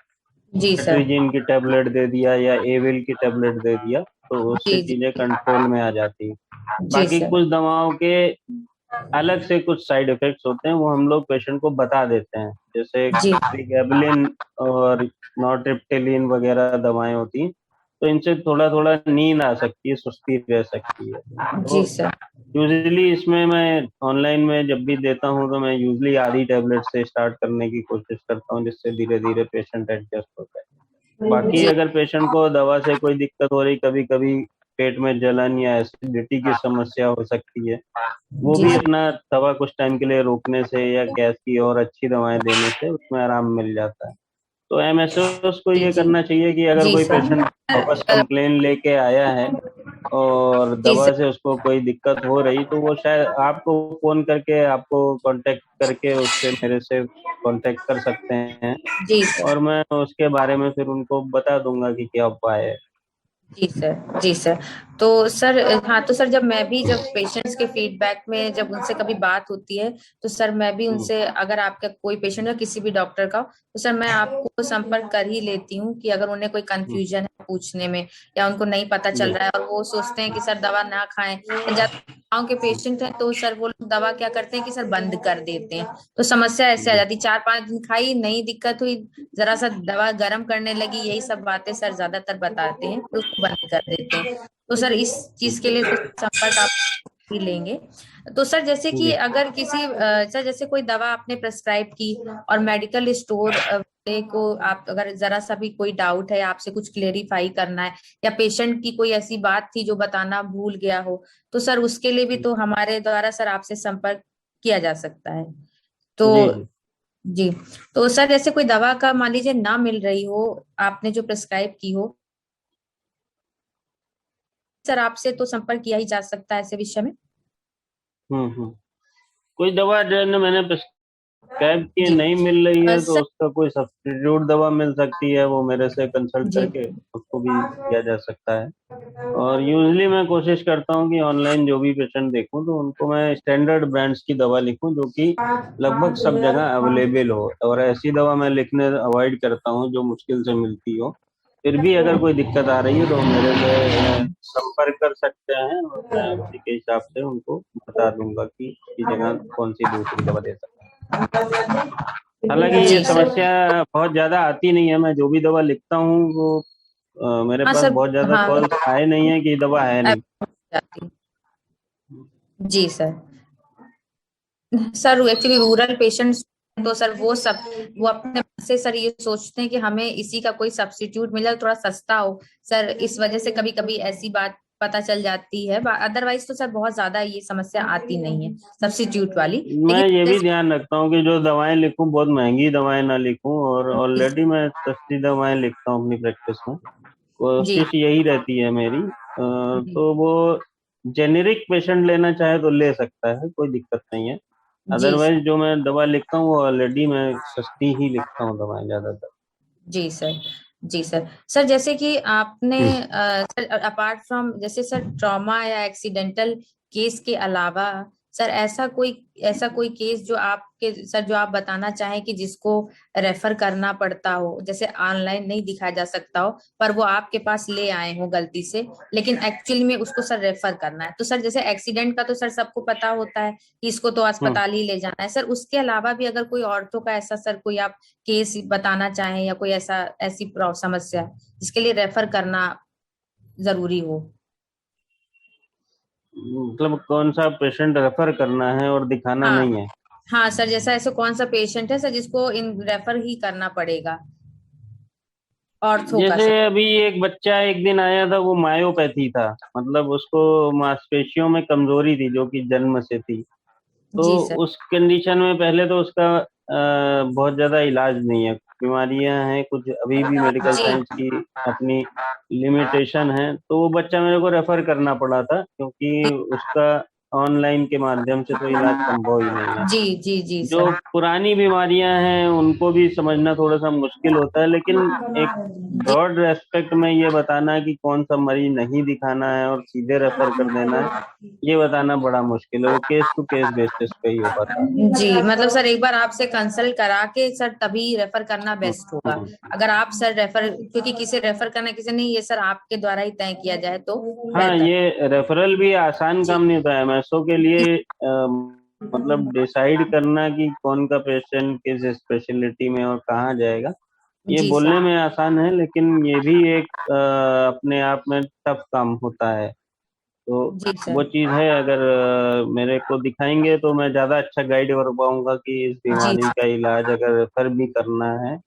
S2: जी सर।
S3: सेट्रिजिन की टेबलेट दे दिया या एविल की टेबलेट दे दिया तो उससे
S2: जी।
S3: चीजें
S2: जी।
S3: कंट्रोल में आ जाती हैं।
S2: जी
S3: बाकी
S2: सर।
S3: कुछ दवाओं के अलग से कुछ साइड इफेक्ट्स होते हैं, वो हम लोग पेशेंट को बता देते हैं। जैसे
S2: जी।
S3: प्रीगैबलिन और नॉरट्रिप्टिलिन वगैरह दवाएं होती हैं, तो इनसे थोड़ा थोड़ा नींद आ सकती है, सुस्ती रह सकती है।
S2: जी
S3: तो
S2: सर।
S3: यूजली इसमें मैं ऑनलाइन में जब भी देता हूँ तो मैं यूजली आधी टेबलेट से स्टार्ट करने की कोशिश करता हूँ, जिससे धीरे धीरे पेशेंट एडजस्ट होता है। बाकी
S2: जी।
S3: अगर पेशेंट को दवा से कोई दिक्कत हो रही, कभी कभी पेट में जलन या एसिडिटी की समस्या हो सकती है, वो
S2: जी
S3: भी
S2: सर।
S3: अपना दवा कुछ टाइम के लिए रोकने से या गैस की और अच्छी दवाएं देने से उसमें आराम मिल जाता है। तो एमएसओस को
S2: जी।
S3: ये
S2: जी।
S3: करना चाहिए कि अगर
S2: जी
S3: कोई
S2: सर।
S3: पेशेंट वापस कंप्लेन लेके आया है और
S2: जी
S3: दवा
S2: सर।
S3: से उसको कोई दिक्कत हो रही, तो वो शायद आपको फोन करके, आपको कांटेक्ट करके उससे मेरे से कांटेक्ट कर सकते हैं
S2: जी सर।
S3: और मैं उसके बारे में फिर उनको बता दूंगा कि क्या उपाय है।
S2: जी सर। जी सर। तो सर हाँ, तो सर जब पेशेंट्स के फीडबैक में जब उनसे कभी बात होती है, तो सर मैं भी
S3: हम्म
S2: उनसे, अगर आपका कोई पेशेंट है किसी भी डॉक्टर का, तो सर मैं आपको संपर्क कर ही लेती हूँ कि अगर उन्हें कोई
S3: हम्म,
S2: कंफ्यूजन है पूछने में, या उनको नहीं पता चल
S3: जी
S2: रहा है और वो सोचते हैं कि सर दवा ना खाएं, या गाँव के पेशेंट हैं तो सर वो लोग दवा क्या करते हैं कि सर बंद कर देते हैं, तो समस्या ऐसे आ जाती, 4-5 दिन खाई, नहीं दिक्कत हुई, जरा सा दवा गर्म करने लगी, यही सब बातें सर ज्यादातर बताते हैं, तो उसको बंद कर देते हैं। तो सर इस चीज के लिए तो संपर्क आप ही लेंगे। तो सर जैसे कि
S3: जी
S2: अगर किसी सर जैसे कोई दवा आपने प्रेस्क्राइब की और मेडिकल स्टोर को आप अगर जरा सा भी कोई डाउट है, आपसे कुछ क्लेरिफाई करना है, या पेशेंट की कोई ऐसी बात थी जो बताना भूल गया हो, तो सर उसके लिए भी तो हमारे द्वारा सर आपसे संपर्क किया जा सकता है। तो
S3: जी जी।
S2: जी, तो सर जैसे कोई दवा का मान लीजिए ना मिल रही हो, आपने जो प्रिस्क्राइब की हो, सर आपसे तो संपर्क किया ही जा सकता है ऐसे विषय में।
S3: हम्म। कोई दवा जो है ना मैंने प्रिस्क्राइब की
S2: जी
S3: नहीं मिल रही है तो
S2: सर।
S3: उसका कोई सब्स्टिट्यूट दवा मिल सकती है, वो मेरे से कंसल्ट
S2: जी
S3: करके उसको भी किया जा सकता है। और यूजली मैं कोशिश करता हूँ कि ऑनलाइन जो भी पेशेंट देखूं तो उनको मैं स्टैंडर्ड ब्रांड्स की दवा लिखूं जो कि लगभग सब जगह अवेलेबल हो, और ऐसी दवा मैं लिखने अवॉइड करता हूँ जो मुश्किल से मिलती हो। फिर भी अगर कोई दिक्कत आ रही है तो मेरे से संपर्क कर सकते हैं और मैं उसी के हिसाब से उनको बता दूंगा कि उसकी जगह कौन सी दूसरी दवा दे सकते हैं। हालांकि ये
S2: जी सर।
S3: समस्या बहुत ज्यादा आती नहीं है, मैं जो भी दवा लिखता हूँ वो मेरे
S2: हाँ
S3: पास
S2: सर।
S3: बहुत ज्यादा
S2: हाँ
S3: कॉल्स आए नहीं है कि दवा है नहीं।
S2: जी sir. Sir actually rural patients, तो सर वो सब वो अपने मन से सर ये सोचते हैं कि हमें इसी का कोई सब्स्टिट्यूट मिल जाए, थोड़ा सस्ता हो सर, इस वजह से कभी कभी ऐसी बात पता चल जाती है, अदरवाइज तो सर बहुत ज्यादा ये समस्या आती नहीं है सब्स्टिट्यूट वाली,
S3: मैं ये भी
S2: लेकिन
S3: ध्यान रखता हूँ कि जो दवाएं लिखूं बहुत महंगी दवाएं ना लिखूं, और ऑलरेडी मैं सस्ती दवाएं लिखता हूँ अपनी प्रैक्टिस में।
S2: जी
S3: कोशिश यही रहती है मेरी।
S2: जी
S3: तो वो जेनेरिक पेशेंट लेना चाहे तो ले सकता है, कोई दिक्कत नहीं है।
S2: जी
S3: अदरवाइज जो मैं दवा लिखता हूँ वो ऑलरेडी मैं सस्ती ही लिखता हूँ दवाएं ज्यादातर।
S2: जी सर। जी सर। सर जैसे कि आपने सर अपार्ट फ्रॉम जैसे सर ट्रॉमा या एक्सीडेंटल केस के अलावा सर ऐसा कोई केस जो आपके सर जो आप बताना चाहें कि जिसको रेफर करना पड़ता हो, जैसे ऑनलाइन नहीं दिखाया जा सकता हो पर वो आपके पास ले आए हो गलती से, लेकिन एक्चुअली में उसको सर रेफर करना है, तो सर जैसे एक्सीडेंट का तो सर सबको पता होता है कि इसको तो
S3: हम्म।
S2: अस्पताल ही ले जाना है, सर उसके अलावा भी अगर कोई औरतों का ऐसा सर कोई आप केस बताना चाहें या कोई ऐसी समस्या जिसके लिए रेफर करना जरूरी हो।
S3: मतलब कौन सा पेशेंट रेफर करना है और दिखाना
S2: हाँ
S3: नहीं है?
S2: हाँ सर, जैसा ऐसे कौन सा पेशेंट है सर जिसको इन रेफर ही करना पड़ेगा, ऑर्थो का
S3: जैसे
S2: सर।
S3: अभी एक बच्चा एक दिन आया था, वो मायोपैथी था, मतलब उसको मांसपेशियों में कमजोरी थी जो कि जन्म से थी। तो
S2: जी सर।
S3: उस कंडीशन में पहले तो उसका बहुत ज्यादा इलाज नहीं है, बीमारियां हैं कुछ, अभी भी मेडिकल
S2: जी
S3: साइंस की अपनी लिमिटेशन है, तो वो बच्चा मेरे को रेफर करना पड़ा था क्योंकि उसका ऑनलाइन के माध्यम से तो इलाज संभव ही नहीं है।
S2: जी जी जी
S3: जो
S2: सर।
S3: पुरानी बीमारियां हैं उनको भी समझना थोड़ा सा मुश्किल होता है, लेकिन एक
S2: जी
S3: ब्रॉड रेस्पेक्ट में ये बताना कि कौन सा मरीज नहीं दिखाना है और सीधे रेफर कर देना है, ये बताना बड़ा मुश्किल है, वो केस टू केस बेसिस पे ही हो पाता है।
S2: जी, मतलब सर एक बार आपसे कंसल्ट करा के सर तभी रेफर करना
S3: हम्म,
S2: बेस्ट होगा।
S3: हम्म।
S2: अगर आप सर रेफर, क्योंकि किसे रेफर करना किसे नहीं ये सर आपके द्वारा ही तय किया जाए तो
S3: हाँ,
S2: बेहतर।
S3: ये रेफरल भी आसान
S2: जी
S3: काम नहीं होता है एमएसओ के लिए। मतलब डिसाइड करना कि कौन का पेशेंट किस स्पेशलिटी में और कहाँ जाएगा, ये
S2: जी
S3: बोलने
S2: सर।
S3: में आसान है लेकिन ये भी एक अपने आप में टफ काम होता है। तो
S2: जी
S3: वो
S2: सर।
S3: चीज़ है, अगर मेरे को दिखाएंगे तो मैं ज़्यादा अच्छा गाइड कर पाऊंगा कि इस
S2: जी
S3: बीमारी का इलाज अगर रेफर भी करना है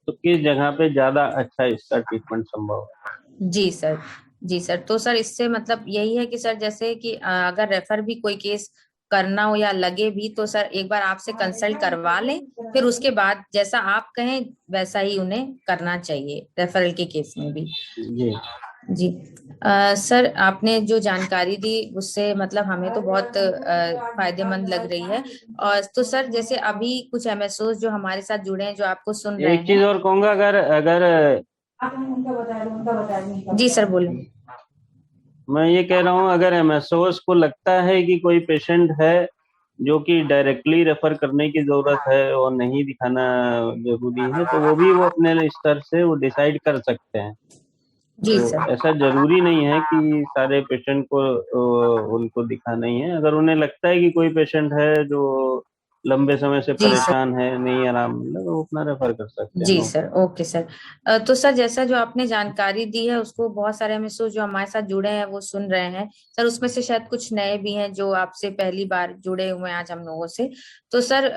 S3: तो किस जगह पे ज़्यादा अच्छा इसका ट्रीटमेंट संभव है।
S2: जी सर। जी सर, तो सर इससे मतलब यही है कि सर जैसे कि अगर रेफर भी कोई केस करना हो या लगे भी तो सर एक बार आपसे कंसल्ट करवा लें, फिर उसके बाद जैसा आप कहें वैसा ही उन्हें करना चाहिए रेफरल के केस में भी।
S3: जी।
S2: जी। सर आपने जो जानकारी दी उससे मतलब हमें तो बहुत फायदेमंद लग रही है। और तो सर जैसे अभी कुछ एमएसओ जो हमारे साथ जुड़े हैं जो आपको सुन रहे
S3: एक
S2: हैं।
S3: चीज़ और कहूंगा, अगर अगर
S2: जी सर बोलें।
S3: मैं ये कह रहा हूँ, अगर एमएसओस को लगता है कि कोई पेशेंट है जो कि डायरेक्टली रेफर करने की जरूरत है और नहीं दिखाना जरूरी है, तो वो भी वो अपने स्तर से वो डिसाइड कर सकते हैं।
S2: जी
S3: तो
S2: सर।
S3: ऐसा जरूरी नहीं है कि सारे पेशेंट को उनको दिखाना ही है। अगर उन्हें लगता है कि कोई पेशेंट है जो लंबे समय से
S2: जी सर।
S3: परेशान है, नहीं आराम मिल रहा, तो वो अपना रेफर कर सकते हैं।
S2: जी
S3: नो।
S2: Sir, okay sir. तो सर जैसा जो आपने जानकारी दी है उसको बहुत सारे MSO जो हमारे साथ जुड़े हैं वो सुन रहे हैं सर, उसमें से शायद कुछ नए भी हैं जो आपसे पहली बार जुड़े हुए हैं आज हम लोगों से। तो सर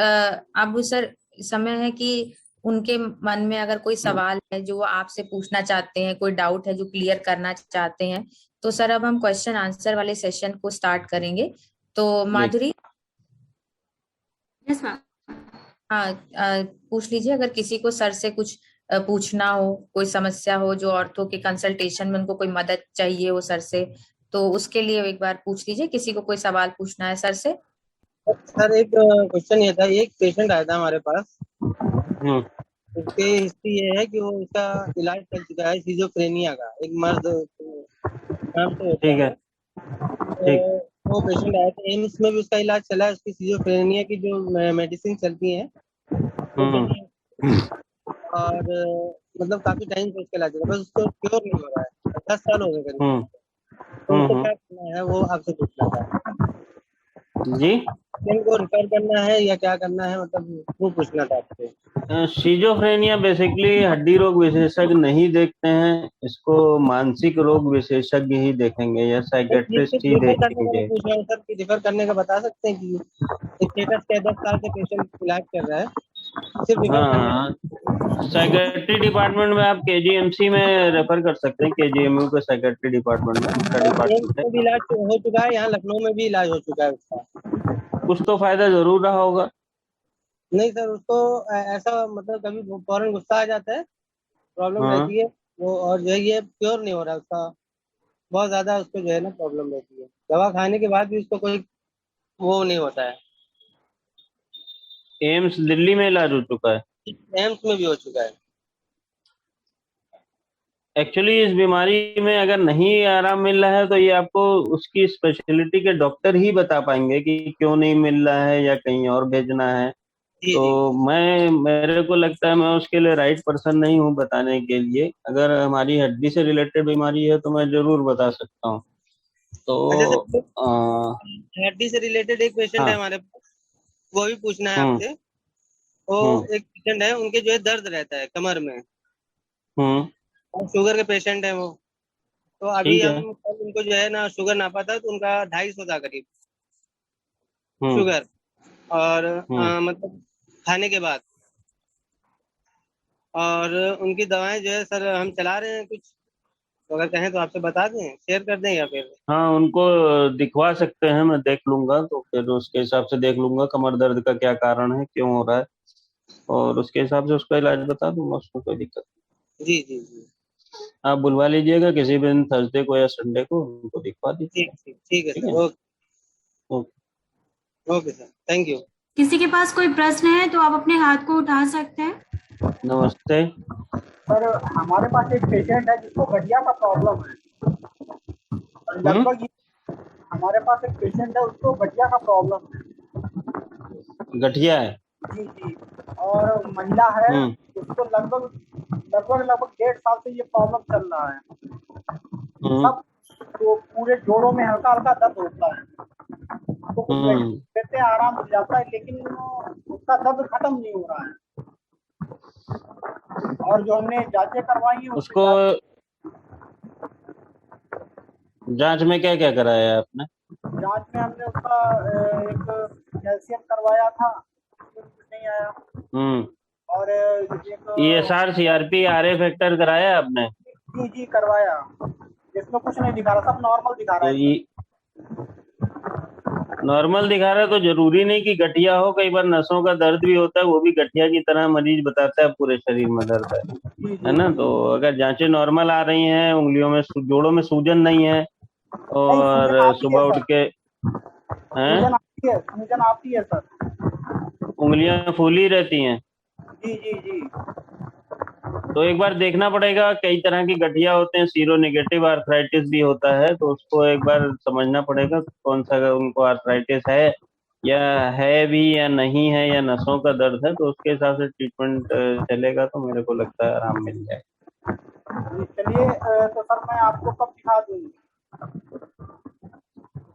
S2: अब सर समय है कि उनके मन में अगर कोई सवाल है जो वो आपसे पूछना चाहते हैं, कोई डाउट है जो क्लियर करना चाहते हैं, तो सर अब हम क्वेश्चन आंसर वाले सेशन को स्टार्ट करेंगे। तो
S3: जी।
S2: माधुरी,
S1: यस मैम।
S2: हाँ, पूछ लीजिए अगर किसी को सर से कुछ पूछना हो, कोई समस्या हो जो ऑर्थो के कंसल्टेशन में उनको कोई मदद चाहिए हो सर से, तो उसके लिए एक बार पूछ लीजिए, किसी को कोई सवाल पूछना है सर से।
S4: सर एक क्वेश्चन ये था, एक पेशेंट आया था हमारे पास।
S3: हम्म।
S4: उसकी हिस्ट्री ये है कि वो उसका इलाज चल चुका है सिजोफ्रेनिया का, एक मर्द नाम से होता
S3: ठीक है।
S4: है। तो
S3: ठीक।
S4: वो पेशेंट आया था, एम्स में भी उसका इलाज चला है, उसकी सिजोफ्रेनिया की जो मेडिसिन चलती है वो
S3: हम्म।
S4: चली है। और मतलब काफी टाइम से उसका इलाज चल रहा है, बस उसको क्योर नहीं हो रहा है, 10 साल हो गए करीब।
S3: हम्म।
S4: तो उसको
S3: हम्म।
S4: क्या करना है वो आपसे पूछना था।
S3: जी।
S4: इनको रिफर करना है या क्या करना है, मतलब वो पूछना था आपसे।
S3: शिजोफ्रेनिया बेसिकली हड्डी रोग विशेषज्ञ नहीं देखते हैं, इसको मानसिक रोग विशेषज्ञ ही देखेंगे या साइकेट्रिस्ट ही
S4: रिफर करने का मैं
S3: देखेंगे।
S4: पूछ रहा हूँ सर, कि रिफर करने का बता सकते हैं कि स्टेटस क्या है, 10 साल से पेशेंट इलाज कर रहा है, सिर्फ रिफर करने
S3: हाँ, साइकेट्री डिपार्टमेंट में आप केजीएमसी में रेफर कर सकते हैं, केजीएमयू के साइकेट्री डिपार्टमेंट में उनका
S4: का। एम्स
S3: डिपार्टमेंट है।
S4: में भी इलाज हो चुका है, यहाँ लखनऊ में भी इलाज हो चुका है उसका।
S3: कुछ तो फायदा जरूर रहा होगा।
S4: नहीं सर, उसको ऐसा मतलब कभी फौरन गुस्सा आ जाता है, प्रॉब्लम
S3: हाँ।
S4: रहती है वो, और जो है ये प्योर नहीं हो रहा है उसका, बहुत ज्यादा उसको जो है ना प्रॉब्लम रहती है, दवा खाने के बाद भी उसको कोई वो नहीं होता है।
S3: एम्स दिल्ली में इलाज हो चुका है।
S4: एम्स में भी हो चुका है।
S3: एक्चुअली इस बीमारी में अगर नहीं आराम मिल रहा है तो ये आपको उसकी स्पेशलिटी के डॉक्टर ही बता पाएंगे कि क्यों नहीं मिल रहा है या कहीं और भेजना है।
S4: जी
S3: तो
S4: जी।
S3: मेरे को लगता है मैं उसके लिए राइट पर्सन नहीं हूँ बताने के लिए। अगर हमारी हड्डी से रिलेटेड बीमारी है तो मैं जरूर बता सकता हूँ।
S4: अच्छा
S3: तो
S4: सर, हड्डी से रिलेटेड एक पेशेंट है
S3: हाँ।
S4: हमारे पास, वो भी पूछना है
S3: हम्म।
S4: आपसे। वो
S3: हम्म।
S4: एक पेशेंट है, उनके जो है दर्द रहता है कमर में,
S3: हम्म।
S4: और शुगर के पेशेंट है वो। तो अभी
S3: ठीक है।
S4: हम कल उनको जो है ना शुगर नापा था, तो उनका 250 था करीब
S3: हम्म।
S4: शुगर। और
S3: हम्म।
S4: मतलब खाने के बाद, और उनकी दवाएं जो है सर हम चला रहे हैं कुछ, तो अगर कहें तो आपसे बता दें, शेयर कर दें या फिर।
S3: हाँ, उनको दिखवा सकते हैं, मैं देख लूंगा, तो फिर उसके हिसाब से देख लूंगा कमर दर्द का क्या कारण है, क्यों हो रहा है, और उसके हिसाब से उसका इलाज बता दूंगा, उसमें कोई दिक्कत
S4: जी जी जी।
S3: नहीं। आप बुलवा लीजिएगा किसी दिन, थर्सडे को या संडे को, उनको दिखवा
S4: ठीक
S3: दीजिएगा।
S4: ठीक ठीक है
S3: ठीक
S4: सर,
S3: है।
S4: Okay.
S3: Okay.
S4: Okay sir, thank you.
S1: किसी के पास कोई प्रश्न है तो आप अपने हाथ को उठा सकते हैं।
S3: नमस्ते।
S5: सर हमारे पास एक पेशेंट है जिसको गठिया का प्रॉब्लम है, और
S3: हम्म।
S5: लगभग हमारे पास एक पेशेंट है उसको गठिया का प्रॉब्लम है।
S3: गठिया है।
S5: जी जी। और महिला है,
S3: हम्म।
S5: उसको लगभग लगभग लगभग 1.5 साल से ये प्रॉब्लम चल रहा है।
S3: हम्म।
S5: सब तो पूरे जोड़ों में हल्का हल्का दर्द होता है, तो कुछ
S3: हम्म।
S5: मेडिसिन देते हैं आराम मिल जाता है, लेकिन उसका दर्द खत्म नहीं हो रहा है। और जो हमने जांचें करवाई हैं उसमें
S3: उसको जांच में क्या क्या कराया है आपने?
S5: जांच में हमने उसका एक कैल्शियम करवाया था, उसमें कुछ नहीं आया।
S3: हम्म।
S5: और एक
S3: ESR CRP RA फैक्टर कराया आपने?
S5: जी जी करवाया, जिसमें कुछ नहीं दिखा रहा, सब नॉर्मल दिखा रहा
S3: तो
S5: है
S3: ये
S5: एकदम।
S3: नॉर्मल दिखा रहा है तो जरूरी नहीं कि गठिया हो, कई बार नसों का दर्द भी होता है, वो भी गठिया की तरह मरीज बताता है पूरे शरीर में दर्द
S5: जी
S3: है
S5: जी
S3: ना?
S5: जी।
S3: तो अगर जांचें नॉर्मल आ रही हैं, उंगलियों में जोड़ों में सूजन नहीं है,
S5: नहीं, सूजन
S3: और
S5: आती है
S3: सुबह उठ
S5: सर,
S3: के हैं,
S5: सूजन आती है, सूजन आती है सर।
S3: उंगलियां फूली रहती हैं,
S5: जी जी जी।
S3: तो एक बार देखना पड़ेगा। कई तरह की गठिया होते हैं, सीरो नेगेटिव आर्थराइटिस भी होता है, तो उसको एक बार समझना पड़ेगा कौन सा उनको आर्थराइटिस है, या है भी या नहीं है, या नसों का दर्द है, तो उसके हिसाब से ट्रीटमेंट चलेगा, तो मेरे को लगता है आराम मिल जाए।
S5: जी, चलिए तो सर मैं आपको कब दिखा दूँ?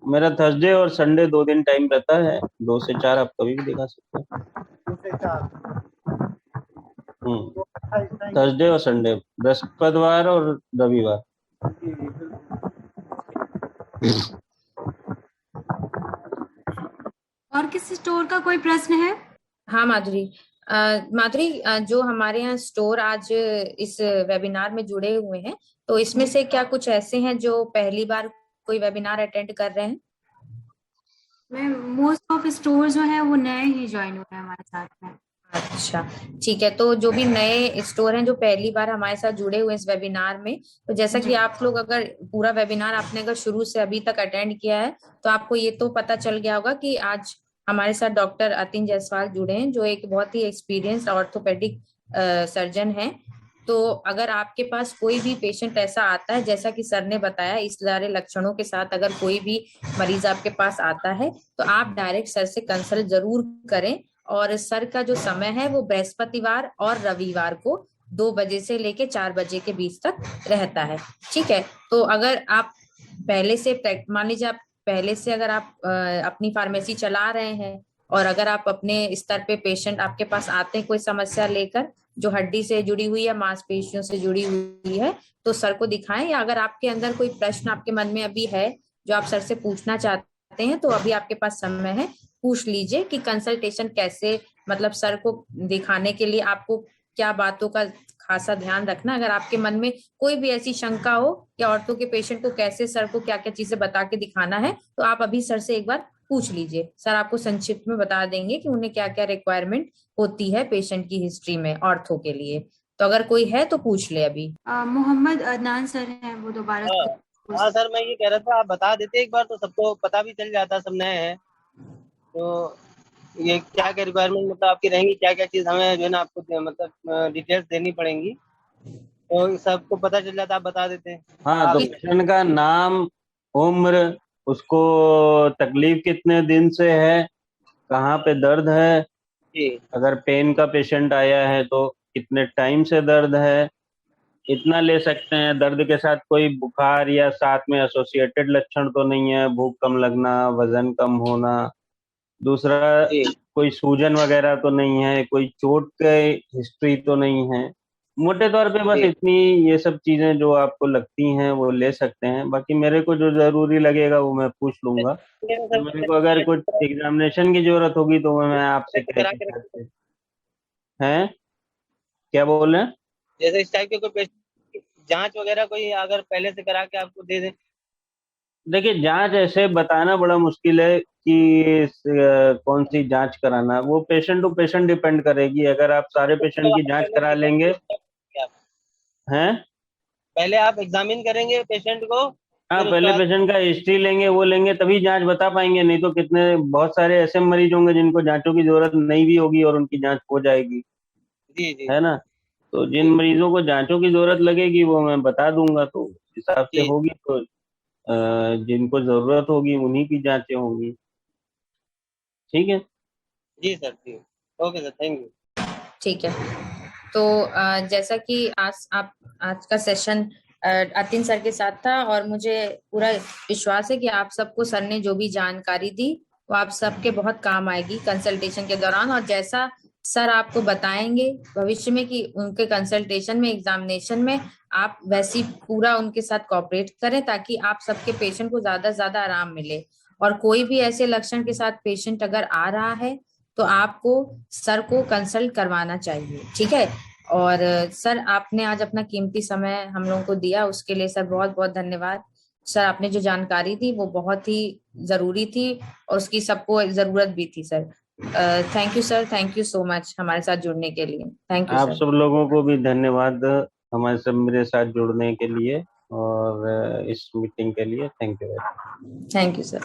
S3: मेरा थर्सडे और संडे 2 दिन टाइम रहता है, 2 से 4 आप कभी भी दिखा सकते हैं।
S5: 2 से 4 तो 28 तारीख
S3: थर्सडे और संडे, बृहस्पतिवार और रविवार।
S5: जी, बिल्कुल।
S1: और किसी स्टोर का कोई प्रश्न है?
S2: हाँ माधुरी, माधुरी, जो हमारे यहाँ स्टोर आज इस वेबिनार में जुड़े हुए हैं, तो इसमें से क्या कुछ ऐसे हैं जो पहली बार कोई वेबिनार अटेंड कर रहे हैं?
S1: मैं मोस्ट ऑफ स्टोर जो है वो नए ही ज्वाइन हुए हैं हमारे साथ में।
S2: अच्छा, ठीक है। तो जो भी नए स्टोर हैं जो पहली बार हमारे साथ जुड़े हुए हैं इस वेबिनार में, तो जैसा कि आप लोग अगर पूरा वेबिनार आपने अगर शुरू से अभी तक अटेंड किया है, तो आपको ये तो पता चल गया होगा कि आज हमारे साथ डॉक्टर अतिन जायसवाल जुड़े हैं, जो एक बहुत ही एक्सपीरियंस्ड ऑर्थोपेडिक सर्जन हैं। तो अगर आपके पास कोई भी पेशेंट ऐसा आता है, जैसा कि सर ने बताया, इस सारे लक्षणों के साथ अगर कोई भी मरीज आपके पास आता है, तो आप डायरेक्ट सर से कंसल्ट जरूर करें। और सर का जो समय है वो बृहस्पतिवार और रविवार को 2 बजे से लेके 4 बजे के बीच तक रहता है। ठीक है, तो अगर आप पहले से मान लीजिए आप पहले से अगर आप अपनी फार्मेसी चला रहे हैं, और अगर आप अपने स्तर पे पेशेंट आपके पास आते हैं कोई समस्या लेकर जो हड्डी से जुड़ी हुई है, मांसपेशियों से जुड़ी हुई है, तो सर को दिखाएं। या अगर आपके अंदर कोई प्रश्न आपके मन में अभी है जो आप सर से पूछना चाहते हैं, तो अभी आपके पास समय है, पूछ लीजिए कि कंसल्टेशन कैसे, मतलब सर को दिखाने के लिए आपको क्या बातों का खासा ध्यान रखना। अगर आपके मन में कोई भी ऐसी शंका हो कि ऑर्थो के पेशेंट को कैसे, सर को क्या क्या चीजें बता के दिखाना है, तो आप अभी सर से एक बार पूछ लीजिए। सर आपको संक्षिप्त में बता देंगे कि उन्हें क्या क्या रिक्वायरमेंट होती है पेशेंट की हिस्ट्री में ऑर्थो के लिए। तो अगर कोई है तो पूछ ले अभी।
S1: मोहम्मद अदनान सर हैं, वो दोबारा
S4: हाँ
S1: से
S4: हाँ सर, मैं ये कह रहा था आप बता देते एक बार तो सबको पता भी चल जाता, सब नए हैं तो ये क्या क्या रिक्वायरमेंट मतलब आपकी रहेंगी, क्या क्या चीज़ हमें जो है ना आपको मतलब डिटेल्स देनी पड़ेंगी, तो सबको पता चल जाता, आप बता देते हैं।
S3: हाँ, तो
S4: आप
S3: पेशेंट का नाम, उम्र, उसको तकलीफ कितने दिन से है, कहाँ पे दर्द है,
S4: जी
S3: अगर पेन का पेशेंट आया है तो कितने टाइम से दर्द है, इतना ले सकते हैं। दर्द के साथ कोई बुखार या साथ में एसोसिएटेड लक्षण तो नहीं है, भूख कम लगना, वजन कम होना। दूसरा,
S4: जी
S3: कोई सूजन वगैरह तो नहीं है, कोई चोट के हिस्ट्री तो नहीं है। मोटे तौर पे बस
S4: जी
S3: इतनी, ये सब चीजें जो आपको लगती हैं वो ले सकते हैं। बाकी मेरे को जो जरूरी लगेगा वो मैं पूछ लूंगा। तो मेरे को अगर कुछ एग्जामिनेशन की जरूरत होगी तो मैं आपसे कह
S4: करा
S3: के
S4: के
S3: सकते
S4: रखते
S3: हैं। क्या बोल रहे हैं?
S4: जैसे इस टाइप के कोई पेशेंट जांच वगैरह कोई अगर पहले से करा के आपको दे दे।
S3: देखिए, जांच ऐसे बताना बड़ा मुश्किल है कि कौन सी जांच कराना, वो पेशेंट टू पेशेंट डिपेंड करेगी। अगर आप सारे पेशेंट
S4: तो
S3: की
S4: आप
S3: जांच
S4: पहले
S3: करा
S4: पेशेंट
S3: लेंगे।
S4: को आप
S3: हैं?
S4: पहले आप एग्जामिन करेंगे पेशेंट को,
S3: हाँ,
S4: फिर उसके
S3: पहले
S4: बाद
S3: पेशेंट का हिस्ट्री लेंगे, वो लेंगे तभी जांच बता पाएंगे। नहीं तो कितने बहुत सारे ऐसे मरीज होंगे जिनको जांचों की जरूरत नहीं भी होगी और उनकी जांच हो जाएगी,
S4: जी जी
S3: है ना। तो जिन
S4: जी
S3: मरीजों को जांचों की जरूरत लगेगी वो मैं बता दूंगा, तो उस हिसाब से
S4: जी
S3: होगी। तो जिनको जरूरत होगी उन्हीं की जांचें होंगी। ठीक है।
S4: जी सर, जी ओके सर, थैंक यू।
S2: ठीक है, तो जैसा कि आज का सेशन अतिन सर के साथ था, और मुझे पूरा विश्वास है कि आप सबको सर ने जो भी जानकारी दी वो आप सबके बहुत काम आएगी कंसल्टेशन के दौरान। और जैसा सर आपको बताएंगे भविष्य में कि उनके कंसल्टेशन में, एग्जामिनेशन में, आप वैसी पूरा उनके साथ कोऑपरेट करें, ताकि आप सबके पेशेंट को ज्यादा से ज्यादा आराम मिले। और कोई भी ऐसे लक्षण के साथ पेशेंट अगर आ रहा है, तो आपको सर को कंसल्ट करवाना चाहिए। ठीक है। और सर आपने आज अपना कीमती समय हम लोगों को दिया, उसके लिए सर बहुत बहुत धन्यवाद। सर आपने जो जानकारी दी वो बहुत ही जरूरी थी, और उसकी सबको जरूरत भी थी sir. Thank you sir, thank you so much हमारे साथ जुड़ने के लिए। थैंक यू
S3: आप
S2: सर।
S3: सब लोगों को भी धन्यवाद हमारे सब मेरे साथ जुड़ने के लिए और इस मीटिंग के लिए। Thank you.
S2: Thank you sir.